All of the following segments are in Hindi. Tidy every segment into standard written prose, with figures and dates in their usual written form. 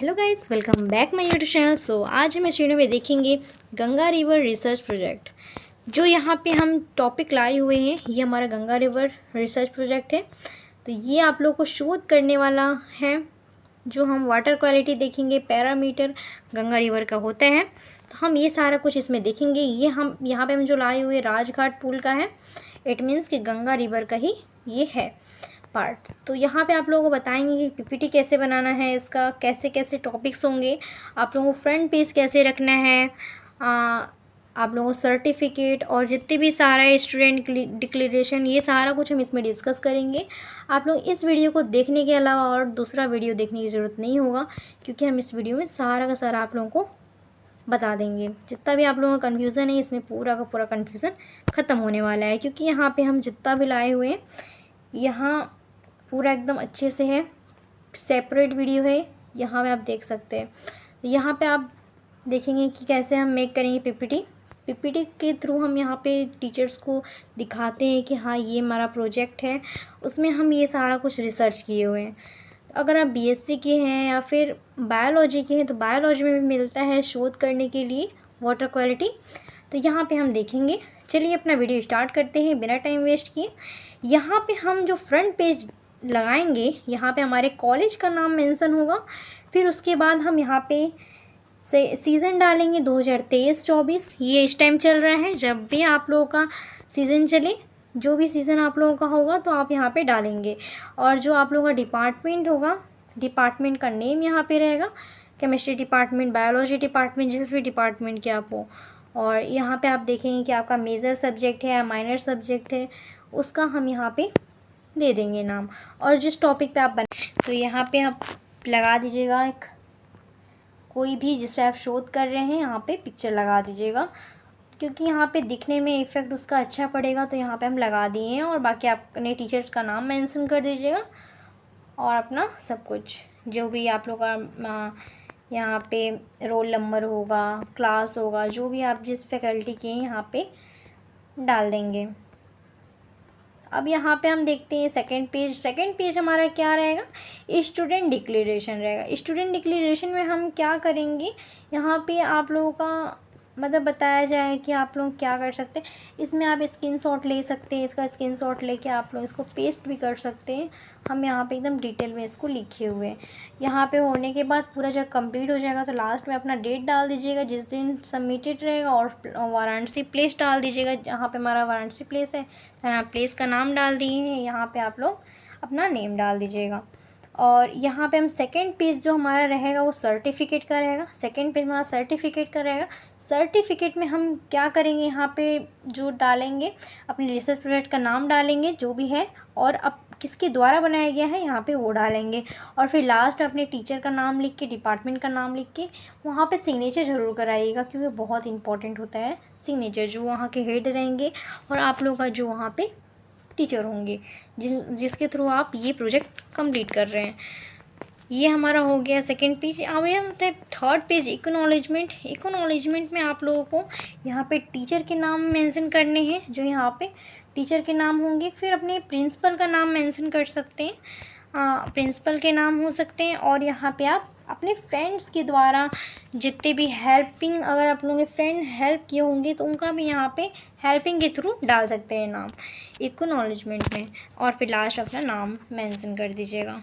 Hello guys, welcome back my YouTube channel. आज हम इस वीडियो में देखेंगे गंगा रिवर रिसर्च प्रोजेक्ट। जो यहाँ पे हम टॉपिक लाए हुए हैं, ये हमारा गंगा रिवर रिसर्च प्रोजेक्ट है। तो ये आप लोगों को शोध करने वाला है। जो हम वाटर क्वालिटी देखेंगे, पैरामीटर गंगा रिवर का होता है, तो हम ये सारा कुछ इसमें देखेंगे। ये हम यहाँ पे हम जो लाए हुए राजघाट पुल का है। इट मीन्स कि गंगा रिवर का ही ये है पार्ट। तो यहाँ पे आप लोगों को बताएंगे कि पीपीटी कैसे बनाना है, इसका कैसे कैसे टॉपिक्स होंगे, आप लोगों को फ्रंट पेज कैसे रखना है, आप लोगों को सर्टिफिकेट और जितने भी सारा स्टूडेंट डिक्लेरेशन, ये सारा कुछ हम इसमें डिस्कस करेंगे। आप लोग इस वीडियो को देखने के अलावा और दूसरा वीडियो देखने की ज़रूरत नहीं होगा, क्योंकि हम इस वीडियो में सारा का सारा आप लोगों को बता देंगे। जितना भी आप लोगों का कन्फ्यूज़न है, इसमें पूरा का पूरा कन्फ्यूज़न ख़त्म होने वाला है, क्योंकि यहाँ पे हम जितना भी लाए हुए हैं, यहाँ पूरा एकदम अच्छे से है। सेपरेट वीडियो है, यहाँ पे आप देख सकते हैं। यहाँ पे आप देखेंगे कि कैसे हम मेक करेंगे पीपीटी के थ्रू हम यहाँ पे टीचर्स को दिखाते हैं कि हाँ, ये हमारा प्रोजेक्ट है, उसमें हम ये सारा कुछ रिसर्च किए हुए हैं। अगर आप बीएससी के हैं या फिर बायोलॉजी के हैं, तो बायोलॉजी में भी मिलता है शोध करने के लिए वाटर क्वालिटी। तो यहाँ पे हम देखेंगे। चलिए अपना वीडियो स्टार्ट करते हैं बिना टाइम वेस्ट किए। यहाँ पे हम जो फ्रंट पेज लगाएंगे, यहाँ पे हमारे कॉलेज का नाम मेंशन होगा। फिर उसके बाद हम यहाँ पे से सीज़न डालेंगे 2023-24। ये इस टाइम चल रहा है। जब भी आप लोगों का सीज़न चले, जो भी सीज़न आप लोगों का होगा, तो आप यहाँ पे डालेंगे। और जो आप लोगों का डिपार्टमेंट होगा, डिपार्टमेंट का नेम यहाँ पे रहेगा। केमिस्ट्री डिपार्टमेंट, बायोलॉजी डिपार्टमेंट, जिस भी डिपार्टमेंट के आप हो। और यहाँ पे आप देखेंगे कि आपका मेजर सब्जेक्ट है या माइनर सब्जेक्ट है, उसका हम यहाँ पे दे देंगे नाम। और जिस टॉपिक पे आप बने, तो यहाँ पे आप लगा दीजिएगा एक कोई भी जिस पे आप शोध कर रहे हैं, यहाँ पे पिक्चर लगा दीजिएगा, क्योंकि यहाँ पे दिखने में इफ़ेक्ट उसका अच्छा पड़ेगा। तो यहाँ पे हम लगा दिए हैं। और बाकी आप अपने टीचर्स का नाम मेंशन कर दीजिएगा और अपना सब कुछ जो भी आप लोग का यहाँ पे रोल नंबर होगा, क्लास होगा, जो भी आप जिस फैकल्टी के हैं, यहाँ पे डाल देंगे। अब यहाँ पे हम देखते हैं सेकंड पेज हमारा क्या रहेगा, स्टूडेंट डिक्लेरेशन रहेगा। स्टूडेंट डिक्लेरेशन में हम क्या करेंगे, यहाँ पे आप लोगों का मतलब बताया जाए कि आप लोग क्या कर सकते हैं। इसमें आप स्क्रीनशॉट ले सकते हैं, इसका स्क्रीनशॉट लेके आप लोग इसको पेस्ट भी कर सकते हैं। हम यहाँ पे एकदम डिटेल में इसको लिखे हुए हैं। यहाँ पे होने के बाद पूरा जब कंप्लीट हो जाएगा, तो लास्ट में अपना डेट डाल दीजिएगा जिस दिन सबमिटेड रहेगा, और वाराणसी प्लेस डाल दीजिएगा। यहाँ पे हमारा वाराणसी प्लेस है, तो यहाँ प्लेस का नाम डाल दिए हैं। यहाँ पे आप लोग अपना नेम डाल दीजिएगा। और यहाँ पे हम सेकंड पेज जो हमारा रहेगा, वो सर्टिफिकेट का रहेगा। सेकंड पेज हमारा सर्टिफिकेट का रहेगा। सर्टिफिकेट में हम क्या करेंगे, यहाँ पे जो डालेंगे, अपने रिसर्च प्रोजेक्ट का नाम डालेंगे जो भी है, और अब किसके द्वारा बनाया गया है यहाँ पे वो डालेंगे। और फिर लास्ट में अपने टीचर का नाम लिख के, डिपार्टमेंट का नाम लिख के, वहाँ पे सिग्नेचर ज़रूर कराइएगा, क्योंकि बहुत इंपॉर्टेंट होता है सिग्नेचर, जो वहाँ के हेड रहेंगे और आप लोगों का जो वहाँ पे टीचर होंगे, जिसके थ्रू आप ये प्रोजेक्ट कंप्लीट कर रहे हैं। ये हमारा हो गया सेकंड पेज। अब हम थर्ड पेज एक्नॉलेजमेंट में आप लोगों को यहाँ पे टीचर के नाम मेंशन करने हैं, जो यहाँ पे टीचर के नाम होंगे। फिर अपने प्रिंसिपल का नाम मेंशन कर सकते हैं, प्रिंसिपल के नाम हो सकते हैं। और यहाँ पे आप अपने फ्रेंड्स के द्वारा जितने भी हेल्पिंग, अगर आप लोगों के फ्रेंड हेल्प किए होंगे, तो उनका भी यहाँ पे हेल्पिंग के थ्रू डाल सकते हैं नाम एक्नॉलेजमेंट में। और फिर लास्ट अपना नाम मेंशन कर दीजिएगा।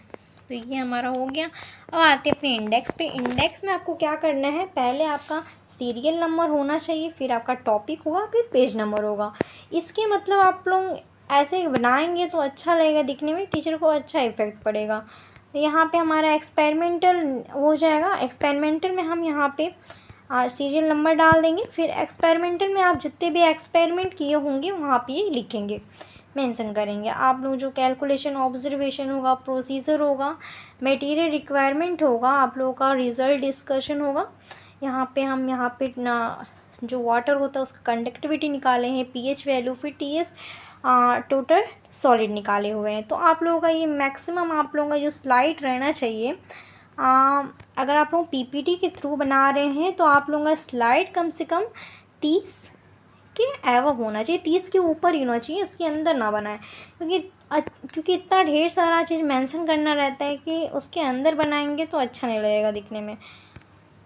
तो ये हमारा हो गया। अब आते हैं अपने इंडेक्स पे। इंडेक्स में आपको क्या करना है, पहले आपका सीरियल नंबर होना चाहिए, फिर आपका टॉपिक होगा, फिर पेज नंबर होगा। इसके मतलब आप लोग ऐसे बनाएंगे तो अच्छा लगेगा दिखने में, टीचर को अच्छा इफेक्ट पड़ेगा। यहाँ पे हमारा एक्सपेरिमेंटल हो जाएगा। एक्सपेरिमेंटल में हम यहाँ पे सीरियल नंबर डाल देंगे। फिर एक्सपेरिमेंटल में आप जितने भी एक्सपेरिमेंट किए होंगे, वहाँ पे लिखेंगे, मेंशन करेंगे। आप लोग जो कैलकुलेशन, ऑब्जर्वेशन होगा, प्रोसीजर होगा, मटेरियल रिक्वायरमेंट होगा, आप लोगों का रिज़ल्ट डिस्कशन होगा। यहाँ पे हम यहाँ पे ना जो वाटर होता है उसका कंडक्टिविटी निकाले हैं, पीएच वैल्यू, फिर टीएस, टोटल सॉलिड निकाले हुए हैं। तो आप लोगों का ये मैक्सिमम आप लोगों का जो स्लाइड रहना चाहिए, अगर आप लोग पीपीटी के थ्रू बना रहे हैं, तो आप लोगों का स्लाइड कम से कम 30 के एवब होना चाहिए, 30 के ऊपर ही होना चाहिए, इसके अंदर ना बनाए, क्योंकि क्योंकि इतना ढेर सारा चीज़ मेंशन करना रहता है कि उसके अंदर बनाएंगे तो अच्छा नहीं लगेगा दिखने में।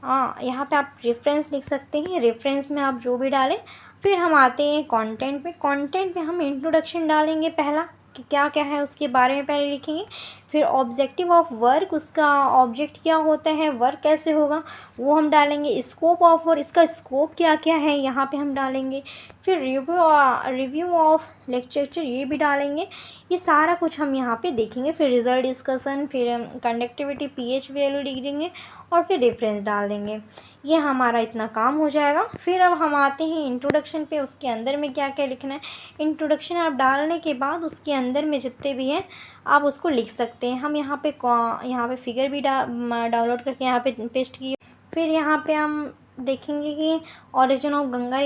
हाँ, यहाँ पे आप रेफरेंस लिख सकते हैं, रेफरेंस में आप जो भी डालें। फिर हम आते हैं कंटेंट पे। कंटेंट में हम इंट्रोडक्शन डालेंगे पहला, कि क्या क्या है उसके बारे में पहले लिखेंगे। फिर ऑब्जेक्टिव ऑफ वर्क, उसका ऑब्जेक्ट क्या होता है, वर्क कैसे होगा वो हम डालेंगे। स्कोप ऑफ वर्क, इसका स्कोप क्या क्या है यहाँ पे हम डालेंगे। फिर रिव्यू ऑफ लेक्चर ये भी डालेंगे। ये सारा कुछ हम यहाँ पे देखेंगे। फिर रिजल्ट डिस्कशन, फिर कंडक्टिविटी पीएच वैल्यू लिख देंगे और फिर रेफरेंस डाल देंगे। ये हमारा इतना काम हो जाएगा। फिर अब हम आते हैं इंट्रोडक्शन पे। उसके अंदर में क्या क्या लिखना है। इंट्रोडक्शन आप डालने के बाद उसके अंदर में जितने भी हैं आप उसको लिख सकते हैं। हम यहाँ पे फिगर भी डाउनलोड करके यहाँ पे पेस्ट किए। फिर यहाँ पे हम देखेंगे कि ओरिजिन ऑफ गंगा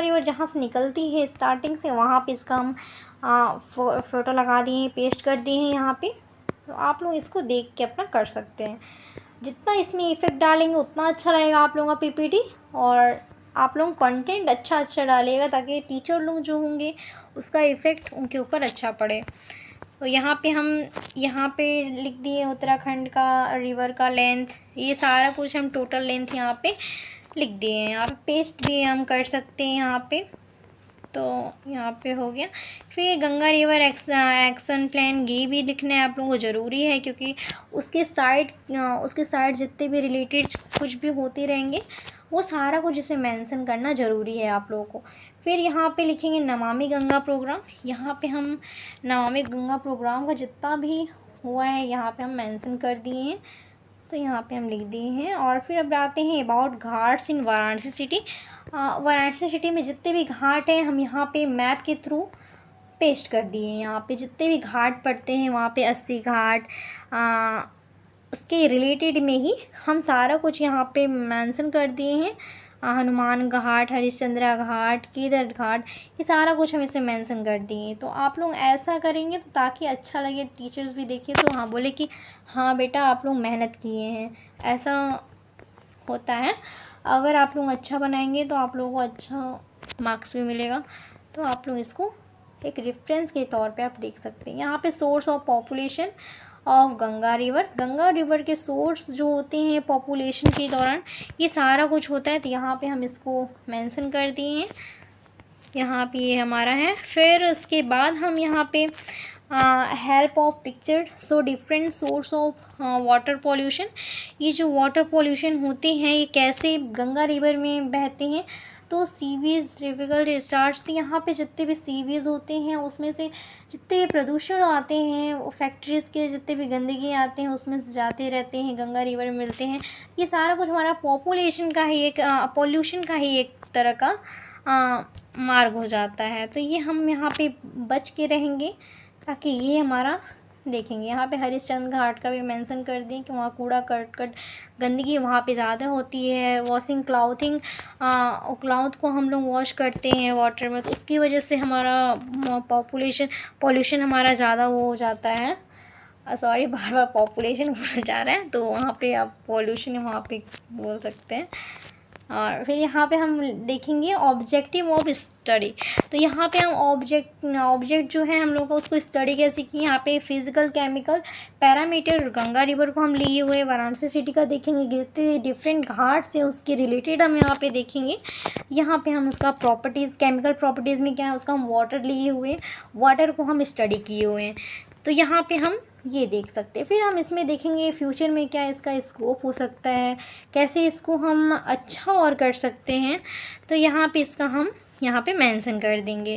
रिवर जहाँ से निकलती है स्टार्टिंग से, वहाँ पे इसका हम फ़ोटो लगा दिए हैं, पेस्ट कर दिए हैं यहाँ पे। तो आप लोग इसको देख के अपना कर सकते हैं। जितना इसमें इफ़ेक्ट डालेंगे उतना अच्छा रहेगा आप लोगों का पीपीटी, और आप लोग कंटेंट अच्छा डालिएगा ताकि टीचर लोग जो होंगे उसका इफ़ेक्ट उनके ऊपर अच्छा पड़े। तो यहाँ पे लिख दिए उत्तराखंड का रिवर का लेंथ, ये सारा कुछ हम टोटल लेंथ यहाँ पे लिख दिए हैं। यहाँ पे पेस्ट भी हम कर सकते हैं यहाँ पे। तो यहाँ पे हो गया। फिर गंगा रिवर एक्शन प्लान ये भी लिखना है आप लोगों को, ज़रूरी है, क्योंकि उसके साइड जितने भी रिलेटेड कुछ भी होते रहेंगे वो सारा कुछ इसे मेंशन करना ज़रूरी है आप लोगों को। फिर यहाँ पे लिखेंगे नमामि गंगा प्रोग्राम। यहाँ पे हम नमामि गंगा प्रोग्राम का जितना भी हुआ है यहाँ पे हम मेंशन कर दिए हैं। तो यहाँ पे हम लिख दिए हैं। और फिर अब आते हैं about Ghats in Varanasi city. Varanasi city में जितने भी घाट हैं हम यहाँ पे मैप के थ्रू पेस्ट कर दिए हैं। यहाँ पे जितने भी घाट पड़ते हैं वहाँ पे 80 घाट, उसके रिलेटेड में ही हम सारा कुछ यहाँ पे मेंशन कर दिए हैं। हनुमान घाट, हरिश्चंद्रा घाट, केदार घाट, ये सारा कुछ हम इसे मेंशन कर दिए हैं। तो आप लोग ऐसा करेंगे तो ताकि अच्छा लगे, टीचर्स भी देखें तो हाँ बोले कि हाँ बेटा आप लोग मेहनत किए हैं, ऐसा होता है। अगर आप लोग अच्छा बनाएंगे तो आप लोगों को अच्छा मार्क्स भी मिलेगा। तो आप लोग इसको एक रेफरेंस के तौर पे आप देख सकते हैं। यहाँ पे source of population of Ganga river के सोर्स जो होते हैं पॉपुलेशन के दौरान, ये सारा कुछ होता है। तो यहाँ पे हम इसको मेंशन कर दिए हैं। यहाँ पे ये हमारा है। फिर उसके बाद हम यहाँ पे help of picture so different source of water pollution. ये जो वाटर पॉल्यूशन होते हैं ये कैसे गंगा रिवर में बहते हैं। तो सीवेज, रिविकल डिस्चार्ज, तो यहाँ पे जितने भी सीवेज होते हैं उसमें से जितने भी प्रदूषण आते हैं, वो फैक्ट्रीज़ के जितने भी गंदगी आते हैं उसमें से जाते रहते हैं, गंगा रिवर में मिलते हैं। ये सारा कुछ हमारा पॉपुलेशन का ही एक पॉल्यूशन का ही एक तरह का मार्ग हो जाता है। तो ये हम यहाँ पे बच के रहेंगे ताकि ये हमारा देखेंगे। यहाँ पे हरिश्चंद्र घाट का भी मेंशन कर दें कि वहाँ कूड़ा करकट गंदगी वहाँ पे ज़्यादा होती है। वॉशिंग क्लॉथिंग, क्लॉथ को हम लोग वॉश करते हैं वाटर में, तो उसकी वजह से हमारा पॉल्यूशन हमारा ज़्यादा वो हो जाता है। सॉरी, बार बार पॉपुलेशन बोल जा रहा है, तो वहाँ पे आप पॉल्यूशन वहाँ पे बोल सकते हैं। और फिर यहाँ पे हम देखेंगे ऑब्जेक्टिव ऑफ स्टडी। तो यहाँ पे हम ऑब्जेक्ट जो है हम लोगों का उसको स्टडी कैसे की। यहाँ पे physical chemical parameter Ganga river को हम लिए हुए वाराणसी सिटी का देखेंगे, गिरते हुए डिफरेंट घाट से उसके रिलेटेड हम यहाँ पे देखेंगे। यहाँ पे हम उसका प्रॉपर्टीज़, केमिकल प्रॉपर्टीज़ में क्या है उसका हम वाटर लिए हुए, वाटर को हम स्टडी किए हुए हैं। तो यहाँ पे हम ये देख सकते हैं। फिर हम इसमें देखेंगे फ्यूचर में क्या इसका स्कोप हो सकता है, कैसे इसको हम अच्छा और कर सकते हैं। तो यहाँ पे इसका हम यहाँ पे मेंशन कर देंगे।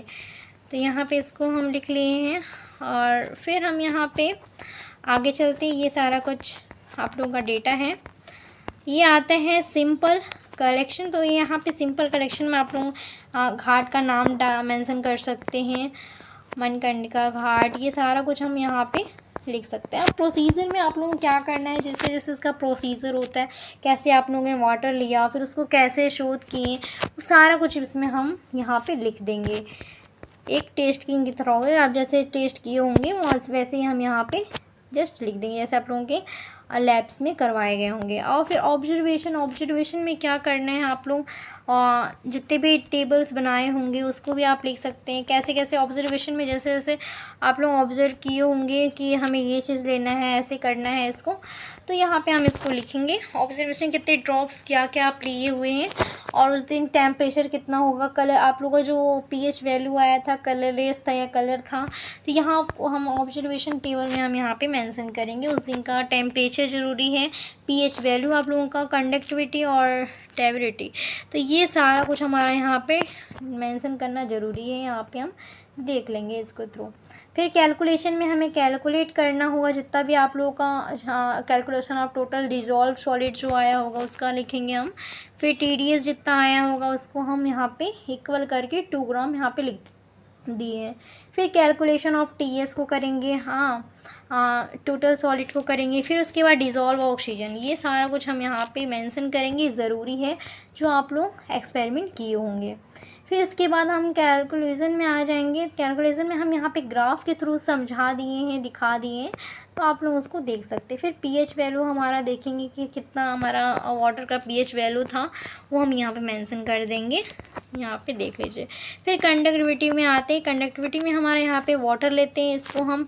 तो यहाँ पे इसको हम लिख लिए हैं। और फिर हम यहाँ पे आगे चलते हैं। ये सारा कुछ आप लोगों का डेटा है। ये आता है सिंपल कलेक्शन। तो यहाँ पे सिंपल कलेक्शन में आप लोग घाट का नाम मेंशन कर सकते हैं, मनकंडिका घाट, ये सारा कुछ हम यहाँ पे लिख सकते हैं। अब प्रोसीजर में आप लोगों को क्या करना है, जैसे जैसे इसका प्रोसीजर होता है, कैसे आप लोगों ने वाटर लिया, फिर उसको कैसे शोध किए, वो सारा कुछ इसमें हम यहाँ पे लिख देंगे। एक टेस्ट की तरह होगा, आप जैसे टेस्ट किए होंगे वैसे ही हम यहाँ पे जस्ट लिख देंगे। जैसे आप लोगों के लैब्स में करवाए गए होंगे। और फिर ऑब्जर्वेशन में क्या करना है आप लोग, जितने भी टेबल्स बनाए होंगे उसको भी आप लिख सकते हैं। कैसे कैसे ऑब्जर्वेशन में जैसे जैसे आप लोग ऑब्जर्व किए होंगे कि हमें ये चीज़ लेना है, ऐसे करना है इसको, तो यहाँ पे हम इसको लिखेंगे। ऑब्जर्वेशन कितने ड्रॉप्स क्या क्या आप लिए हुए हैं, और उस दिन टेम्परेचर कितना होगा, कलर आप लोगों का जो पीएच वैल्यू आया था कलरलेस था या कलर था, तो यहाँ हम ऑब्जर्वेशन टेबल में हम यहाँ पे मेंशन करेंगे उस दिन का टेम्परेचर ज़रूरी है, पीएच वैल्यू आप लोगों का, कंडक्टिविटी और टेबिलिटी। तो ये सारा कुछ हमारा यहाँ पे मेंशन करना ज़रूरी है, यहाँ पे हम देख लेंगे इसको थ्रू। फिर कैलकुलेशन में हमें कैलकुलेट करना होगा जितना भी आप लोगों का calculation of total dissolve solid जो आया होगा उसका लिखेंगे हम। फिर TDS जितना आया होगा उसको हम यहाँ पे इक्वल करके 2 ग्राम यहाँ पे लिख दिए हैं। फिर कैलकुलेशन ऑफ TS को करेंगे, टोटल सॉलिड को करेंगे। फिर उसके बाद डिज़ोल्व ऑक्सीजन, ये सारा कुछ हम यहाँ पे मेंशन करेंगे, ज़रूरी है जो आप लोग एक्सपेरिमेंट किए होंगे। फिर इसके बाद हम कैलकुलेशन में आ जाएंगे। कैलकुलेशन में हम यहाँ पे ग्राफ के थ्रू समझा दिए हैं, दिखा दिए हैं, तो आप लोग उसको देख सकते हैं। फिर पीएच वैल्यू हमारा देखेंगे कि कितना हमारा वाटर का पीएच वैल्यू था, वो हम यहाँ पे मेंशन कर देंगे, यहाँ पे देख लीजिए। फिर कंडक्टिविटी में आते हैं। कंडक्टिविटी में हमारे यहाँ पे वाटर लेते हैं, इसको हम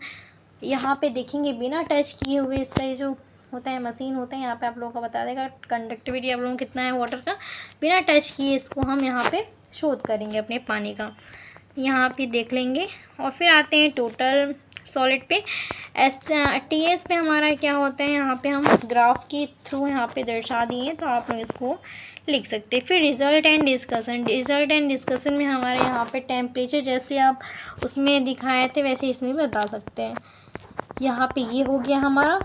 यहाँ पे देखेंगे बिना टच किए हुए। इसका ये जो होता है मशीन होता है यहाँ पे आप लोगों को बता देगा कंडक्टिविटी आप लोगों को कितना है वाटर का, बिना टच किए इसको हम यहाँ पे शोध करेंगे अपने पानी का, यहाँ पे देख लेंगे। और फिर आते हैं टोटल सॉलिड पे। TS पे हमारा क्या होता है, यहाँ पे हम ग्राफ के थ्रू यहाँ पे दर्शा दिए, तो आप लोग इसको लिख सकते हैं। फिर रिज़ल्ट एंड डिस्कशन में हमारे यहाँ पे टेम्परेचर जैसे आप उसमें दिखाए थे वैसे इसमें भी बता सकते हैं। यहाँ पे ये हो गया हमारा।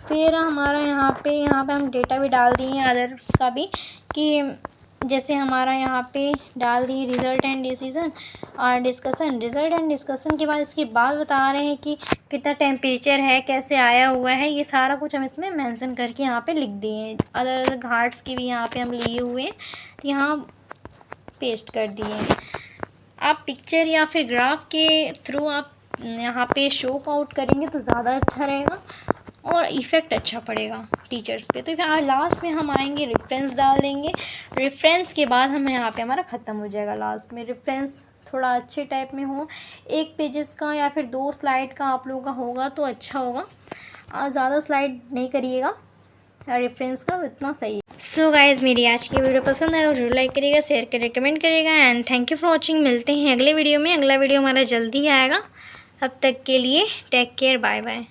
फिर हमारा यहाँ पे हम डेटा भी डाल दिए हैं अदर्स का भी, कि जैसे हमारा यहाँ पे डाल दिए रिज़ल्ट एंड डिसीजन और डिस्कशन। रिज़ल्ट एंड डिस्कशन के बाद इसके बाद बता रहे हैं कि कितना टेम्परेचर है, कैसे आया हुआ है, ये सारा कुछ हम इसमें मेंशन करके यहाँ पे लिख दिए हैं। अदर घाट्स की भी यहाँ पे हम लिए हुए हैं, तो यहाँ पेस्ट कर दिए हैं। आप पिक्चर या फिर ग्राफ के थ्रू आप यहाँ पे शो आउट करेंगे तो ज़्यादा अच्छा रहेगा और इफ़ेक्ट अच्छा पड़ेगा टीचर्स पे। तो फिर लास्ट में हम आएंगे, रेफरेंस डाल देंगे। रेफरेंस के बाद हम यहाँ पे हमारा ख़त्म हो जाएगा। लास्ट में रेफरेंस थोड़ा अच्छे टाइप में हो, 1 पेजेस का या फिर 2 स्लाइड का आप लोगों का होगा तो अच्छा होगा। ज़्यादा स्लाइड नहीं करिएगा, रेफरेंस का इतना सही है। सो गाइज़, मेरी आज की वीडियो पसंद आए और जरूर लाइक करिएगा, शेयर करिए, कमेंट करिएगा and thank you for watching. मिलते हैं अगले वीडियो में। अगला वीडियो हमारा जल्दी आएगा। अब तक के लिए टेक केयर, बाय बाय।